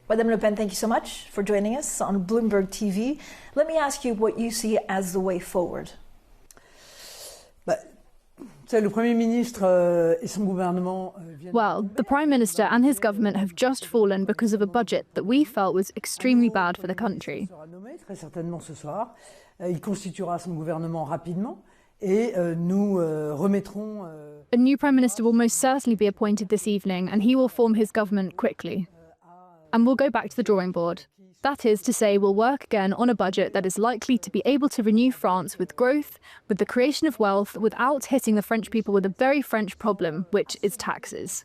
Madame Le Pen, thank you so much for joining us on Bloomberg TV. Let me ask you what you see as the way forward. Well, the Prime Minister and his government have just fallen because of a budget that we felt was extremely bad for the country. A new Prime Minister will most certainly be appointed this evening, and he will form his government quickly. And we'll go back to the drawing board. That is to say, we'll work again on a budget that is likely to be able to renew France with growth, with the creation of wealth, without hitting the French people with a very French problem, which is taxes.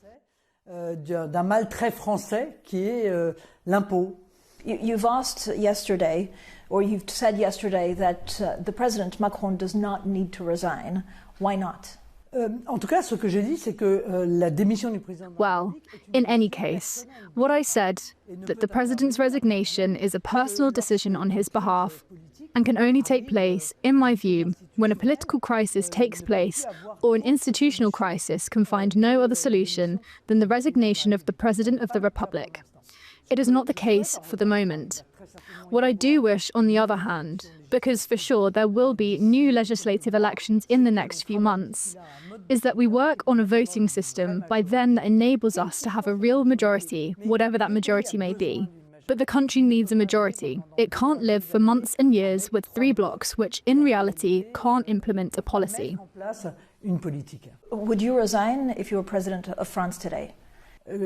D'un mal très français qui est l'impôt. You've asked yesterday, or you've said yesterday, that the President Macron does not need to resign. Why not? En tout cas, ce que j'ai dit, c'est que la démission du président. Well, in any case, what I said, that the president's resignation is a personal decision on his behalf and can only take place, in my view, when a political crisis takes place or an institutional crisis can find no other solution than the resignation of the President of the Republic. It is not the case for the moment. What I do wish, on the other hand, because for sure there will be new legislative elections in the next few months, is that we work on a voting system by then that enables us to have a real majority, whatever that majority may be. But the country needs a majority. It can't live for months and years with three blocs, which in reality can't implement a policy. Would you resign if you were President of France today? I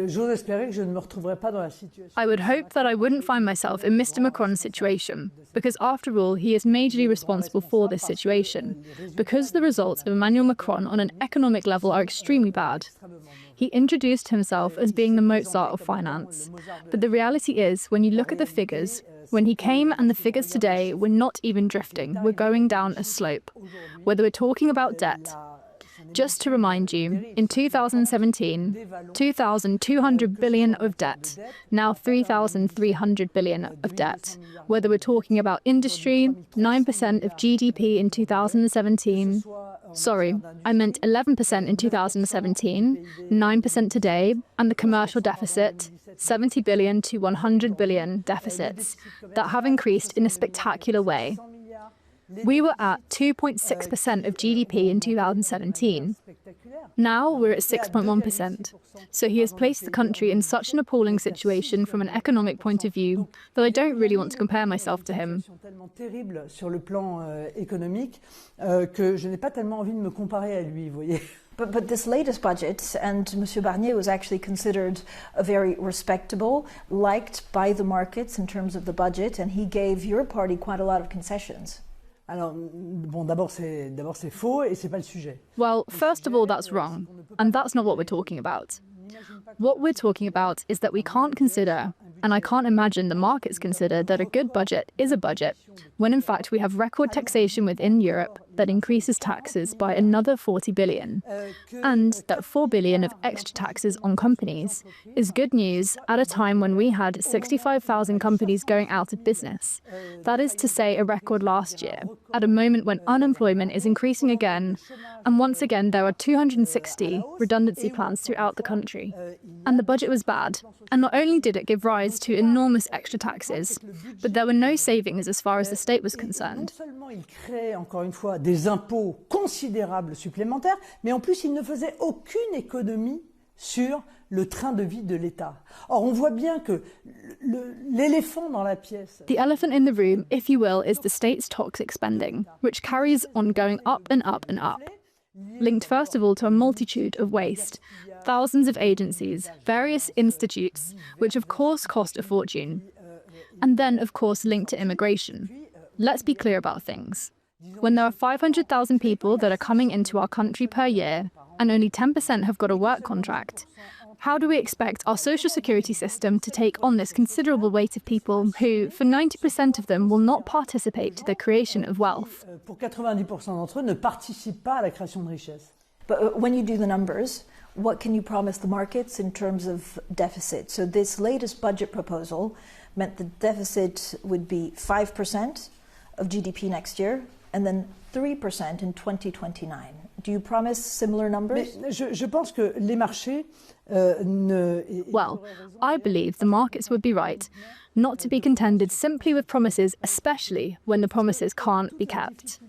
would hope that I wouldn't find myself in Mr. Macron's situation, because after all, he is majorly responsible for this situation, because the results of Emmanuel Macron on an economic level are extremely bad. He introduced himself as being the Mozart of finance. But the reality is, when you look at the figures, when he came and the figures today, we're not even drifting, we're going down a slope. Whether we're talking about debt, just to remind you, in 2017, 2,200 billion of debt, now 3,300 billion of debt. Whether we're talking about industry, 9% of GDP in 2017, sorry, I meant 11% in 2017, 9% today, and the commercial deficit, 70 billion to 100 billion deficits that have increased in a spectacular way. We were at 2.6% of GDP in 2017. Now we're at 6.1%. So he has placed the country in such an appalling situation from an economic point of view that I don't really want to compare myself to him. But this latest budget, and Monsieur Barnier was actually considered a very respectable, liked by the markets in terms of the budget, and he gave your party quite a lot of concessions. Well, first of all, that's wrong, and that's not what we're talking about. What we're talking about is that we can't consider, and I can't imagine the markets consider, that a good budget is a budget, when in fact we have record taxation within Europe that increases taxes by another 40 billion, and that 4 billion of extra taxes on companies is good news at a time when we had 65,000 companies going out of business. That is to say, a record last year, at a moment when unemployment is increasing again, and once again there are 260 redundancy plans throughout the country. And the budget was bad, and not only did it give rise to enormous extra taxes, but there were no savings as far as the state was concerned. Des impôts considérables supplémentaires, mais en plus, il ne faisait aucune économie sur le train de vie de l'État. Or, on voit bien que l'éléphant dans la pièce... The elephant in the room, if you will, is the state's toxic spending, which carries on going up and up and up. Linked first of all to a multitude of waste, thousands of agencies, various institutes, which of course cost a fortune. And then, of course, linked to immigration. Let's be clear about things. When there are 500,000 people that are coming into our country per year, and only 10% have got a work contract, how do we expect our social security system to take on this considerable weight of people who, for 90% of them, will not participate to the creation of wealth? Pour 90% d'entre eux ne participent pas à la création de richesse. But when you do the numbers, what can you promise the markets in terms of deficit? So this latest budget proposal meant the deficit would be 5% of GDP next year, and then 3% in 2029. Do you promise similar numbers? Mais je pense que les marchés Well, I believe the markets would be right not to be contended simply with promises, especially when the promises can't be kept.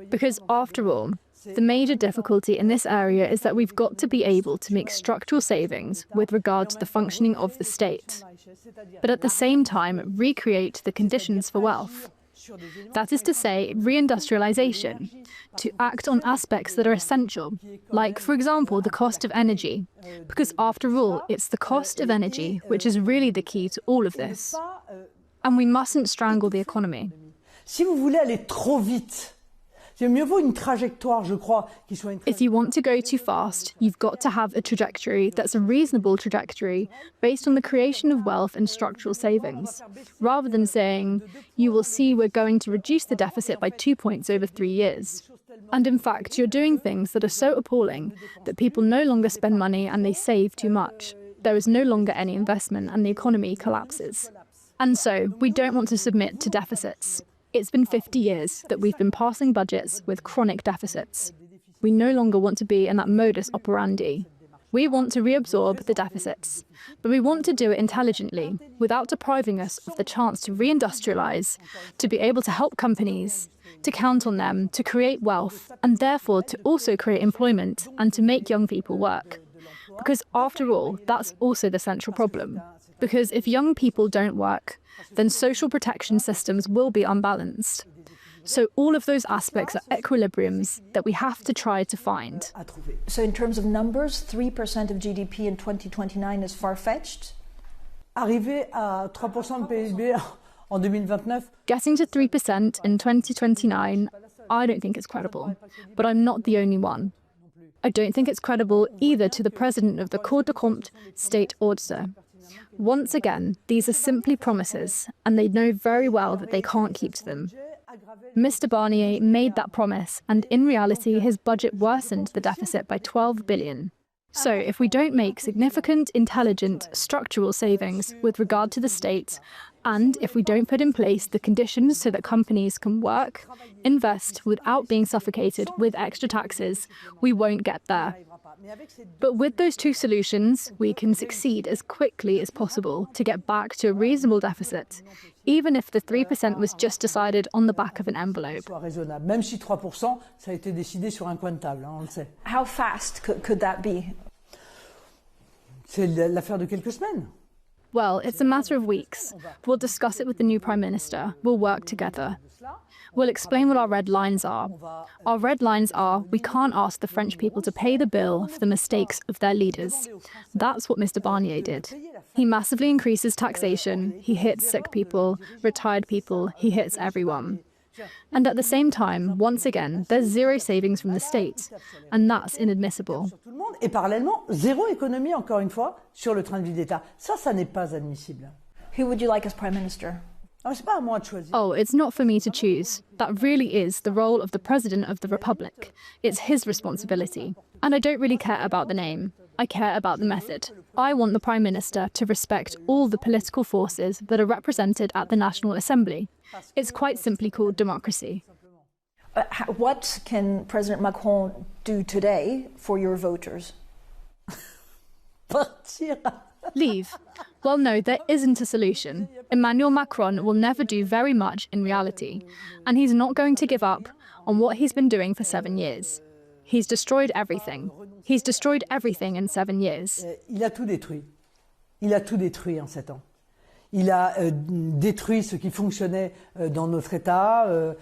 Because after all, the major difficulty in this area is that we've got to be able to make structural savings with regard to the functioning of the state, but at the same time recreate the conditions for wealth. That is to say, reindustrialization, to act on aspects that are essential, like, for example, the cost of energy, because after all, it's the cost of energy which is really the key to all of this. And we mustn't strangle the economy. Si vous voulez aller trop vite, mieux vaut une trajectoire, je crois, qui soit une If you want to go too fast, you've got to have a trajectory that's a reasonable trajectory based on the creation of wealth and structural savings, rather than saying, you will see we're going to reduce the deficit by 2 points over 3 years. And in fact, you're doing things that are so appalling that people no longer spend money and they save too much. There is no longer any investment and the economy collapses. And so, we don't want to submit to deficits. It's been 50 years that we've been passing budgets with chronic deficits. We no longer want to be in that modus operandi. We want to reabsorb the deficits, but we want to do it intelligently, without depriving us of the chance to reindustrialize, to be able to help companies, to count on them, to create wealth, and therefore to also create employment and to make young people work. Because after all, that's also the central problem. Because if young people don't work, then social protection systems will be unbalanced. So all of those aspects are equilibriums that we have to try to find. So in terms of numbers, 3% of GDP in 2029 is far-fetched? Arriver à 3% de PIB en 2029. Getting to 3% in 2029, I don't think it's credible. But I'm not the only one. I don't think it's credible either to the President of the Cour des Comptes, State Auditor. Once again, these are simply promises, and they know very well that they can't keep to them. Mr. Barnier made that promise, and in reality, his budget worsened the deficit by 12 billion. So if we don't make significant, intelligent, structural savings with regard to the state, and if we don't put in place the conditions so that companies can work, invest without being suffocated with extra taxes, we won't get there. But with those two solutions, we can succeed as quickly as possible to get back to a reasonable deficit, even if the 3% was just decided on the back of an envelope. Même si 3%, ça a été décidé sur un coin de table, on le sait. How fast could that be? C'est l'affaire de quelques semaines. Well, it's a matter of weeks. We'll discuss it with the new Prime Minister. We'll work together. We'll explain what our red lines are. Our red lines are we can't ask the French people to pay the bill for the mistakes of their leaders. That's what Mr. Barnier did. He massively increases taxation, he hits sick people, retired people, he hits everyone. And at the same time, once again, there's zero savings from the state, and that's inadmissible. Et parallèlement, zéro économie, encore une fois, sur le train de vie d'État. Ça n'est pas admissible. Who would you like as Prime Minister? C'est pas à moi de choisir. Oh, it's not for me to choose. That really is the role of the President of the Republic. It's his responsibility. And I don't really care about the name. I care about the method. I want the Prime Minister to respect all the political forces that are represented at the National Assembly. It's quite simply called democracy. What can President Macron do today for your voters? Partir. Leave. Well, no, there isn't a solution. Emmanuel Macron will never do very much in reality, and he's not going to give up on what he's been doing for 7 years. He's destroyed everything. He's destroyed everything in 7 years. Il a tout détruit. Il a tout détruit en 7 ans. Il a détruit ce qui fonctionnait dans notre État.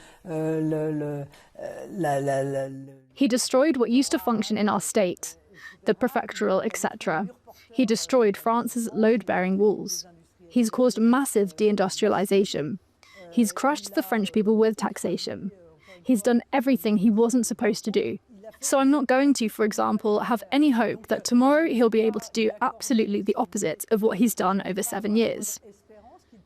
He destroyed what used to function in our state, the prefectural, etc. He destroyed France's load-bearing walls. He's caused massive deindustrialization. He's crushed the French people with taxation. He's done everything he wasn't supposed to do. So I'm not going to, for example, have any hope that tomorrow he'll be able to do absolutely the opposite of what he's done over 7 years.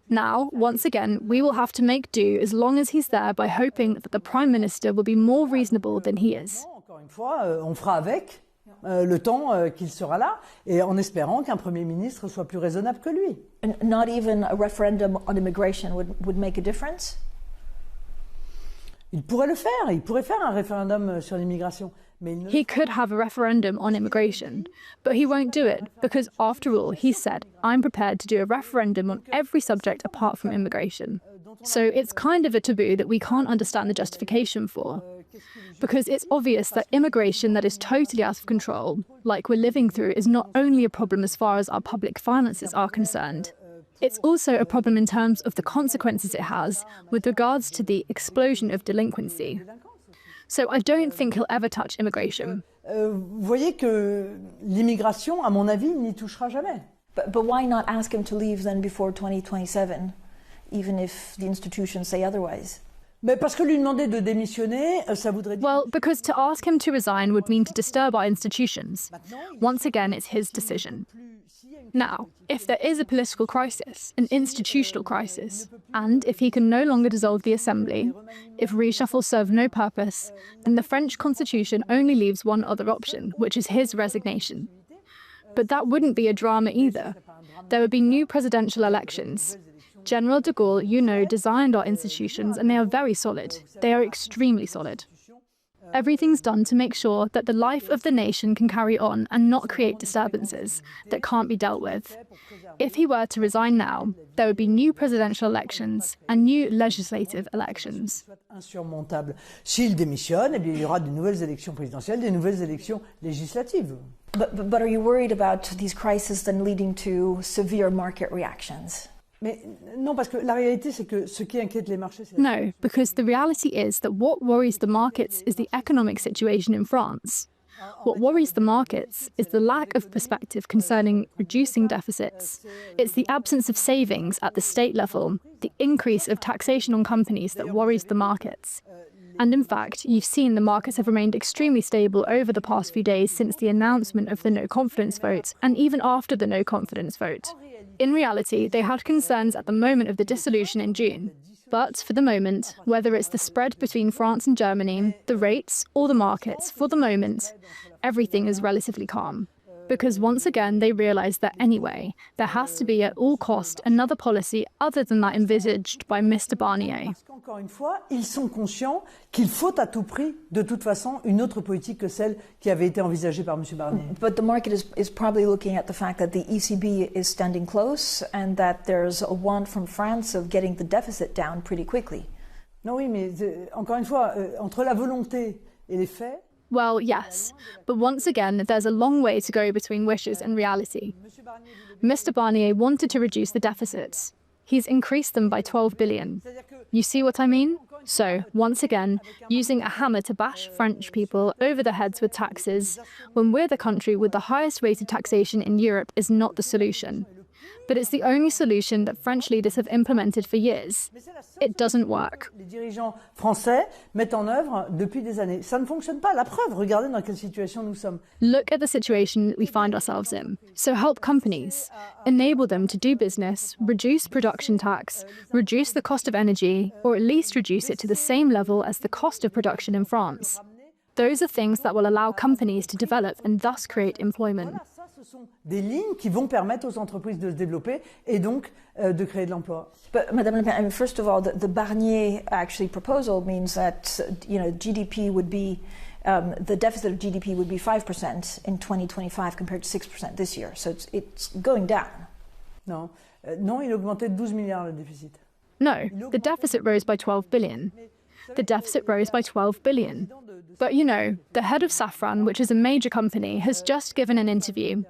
Now, once again, we will have to make do as long as he's there by hoping that the Prime Minister will be more reasonable than he is. Encore une fois, on fera avec le temps qu'il sera là, et en espérant qu'un Premier ministre soit plus raisonnable que lui. And not even a referendum on immigration would make a difference? Il pourrait le faire, il pourrait faire un référendum sur l'immigration. He could have a referendum on immigration, but he won't do it because, after all, he said, I'm prepared to do a referendum on every subject apart from immigration. So it's kind of a taboo that we can't understand the justification for, because it's obvious that immigration that is totally out of control, like we're living through, is not only a problem as far as our public finances are concerned. It's also a problem in terms of the consequences it has with regards to the explosion of delinquency. So I don't think he'll ever touch immigration. Vous voyez que l'immigration, à mon avis, n'y touchera jamais. But why not ask him to leave then before 2027, even if the institutions say otherwise? Mais parce que lui demander de démissionner, ça voudrait dire... Well, because to ask him to resign would mean to disturb our institutions. Once again, it's his decision. Now, if there is a political crisis, an institutional crisis, and if he can no longer dissolve the assembly, if reshuffle serve no purpose, then the French constitution only leaves one other option, which is his resignation. But that wouldn't be a drama either. There would be new presidential elections. General de Gaulle, you know, designed our institutions, and they are very solid. They are extremely solid. Everything's done to make sure that the life of the nation can carry on and not create disturbances that can't be dealt with. If he were to resign now, there would be new presidential elections and new legislative elections. Insurmontable. S'il démissionne, eh bien, il y aura de nouvelles élections présidentielles, des nouvelles élections législatives. But are you worried about these crises then leading to severe market reactions? Mais non, parce que la réalité, c'est que ce qui inquiète les marchés... No, because the reality is that what worries the markets is the economic situation in France. What worries the markets is the lack of perspective concerning reducing deficits. It's the absence of savings at the state level, the increase of taxation on companies that worries the markets. And in fact, you've seen the markets have remained extremely stable over the past few days since the announcement of the no-confidence vote, and even after the no-confidence vote. In reality, they had concerns at the moment of the dissolution in June. But for the moment, whether it's the spread between France and Germany, the rates, or the markets, for the moment, everything is relatively calm. Because once again, they realise that anyway, there has to be at all cost another policy other than that envisaged by Mr. Barnier. Parce qu'encore une fois, ils sont conscients qu'il faut à tout prix, de toute façon, une autre politique que celle qui avait été envisagée par M. Barnier. But the market is probably looking at the fact that the ECB is standing close and that there's a want from France of getting the deficit down pretty quickly. Non, oui, mais encore une fois, entre la volonté et les faits... Well, yes, but once again, there's a long way to go between wishes and reality. Mr. Barnier wanted to reduce the deficits. He's increased them by 12 billion. You see what I mean? So, once again, using a hammer to bash French people over the heads with taxes, when we're the country with the highest rate of taxation in Europe, is not the solution. But it's the only solution that French leaders have implemented for years. It doesn't work. Les dirigeants français mettent en œuvre depuis des années. Ça ne fonctionne pas. La preuve, regardez dans quelle situation nous sommes. Look at the situation we find ourselves in. So help companies. Enable them to do business, reduce production tax, reduce the cost of energy, or at least reduce it to the same level as the cost of production in France. Those are things that will allow companies to develop and thus create employment. Ce sont des lignes qui vont permettre aux entreprises de se développer et donc de créer de l'emploi. But Madame Le Pen, I mean, first of all, the Barnier actually proposal means that GDP would be the deficit of GDP would be 5% in 2025 compared to 6% this year. So it's going down. Non, non, il augmentait de 12 milliards le déficit. No, the deficit rose by 12 billion. The deficit rose by 12 billion. But you know, the head of Safran, which is a major company, has just given an interview.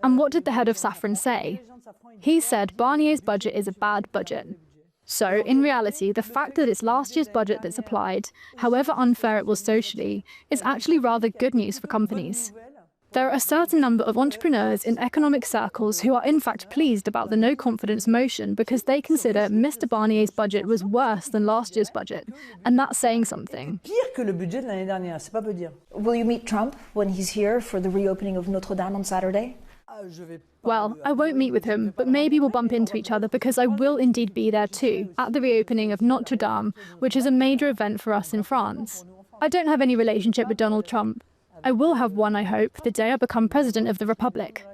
And what did the head of Safran say? He said Barnier's budget is a bad budget. So, in reality, the fact that it's last year's budget that's applied, however unfair it was socially, is actually rather good news for companies. There are a certain number of entrepreneurs in economic circles who are in fact pleased about the no-confidence motion because they consider Mr. Barnier's budget was worse than last year's budget, and that's saying something. Pire que le budget de l'année dernière, c'est pas peu dire. Will you meet Trump when he's here for the reopening of Notre-Dame on Saturday? Well, I won't meet with him, but maybe we'll bump into each other because I will indeed be there too, at the reopening of Notre-Dame, which is a major event for us in France. I don't have any relationship with Donald Trump. I will have one, I hope, the day I become President of the Republic.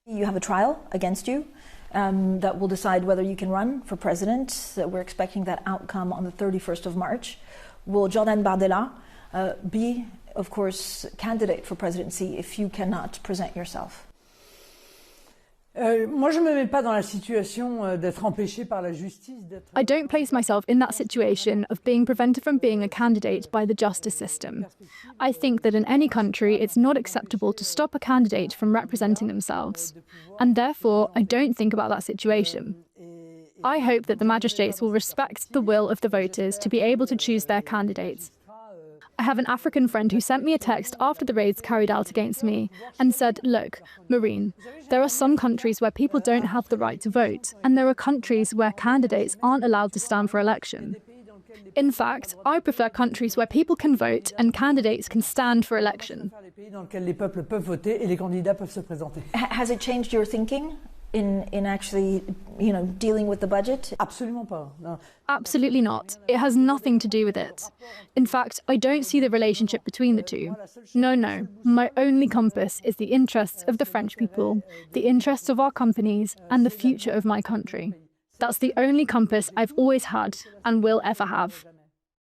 You have a trial against you that will decide whether you can run for president. We're expecting that outcome on the 31st of March. will Jordan Bardella be, of course, candidate for presidency if you cannot present yourself? Moi, je me mets pas dans la situation d'être empêché par la justice. I don't place myself in that situation of being prevented from being a candidate by the justice system. I think that in any country, it's not acceptable to stop a candidate from representing themselves. And therefore, I don't think about that situation. I hope that the magistrates will respect the will of the voters to be able to choose their candidates. I have an African friend who sent me a text after the raids carried out against me and said, look, Marine, there are some countries where people don't have the right to vote, and there are countries where candidates aren't allowed to stand for election. In fact, I prefer countries where people can vote and candidates can stand for election. Has it changed your thinking in actually, dealing with the budget? Absolument pas. No. Absolutely not. It has nothing to do with it. In fact, I don't see the relationship between the two. No. My only compass is the interests of the French people, the interests of our companies, and the future of my country. That's the only compass I've always had and will ever have.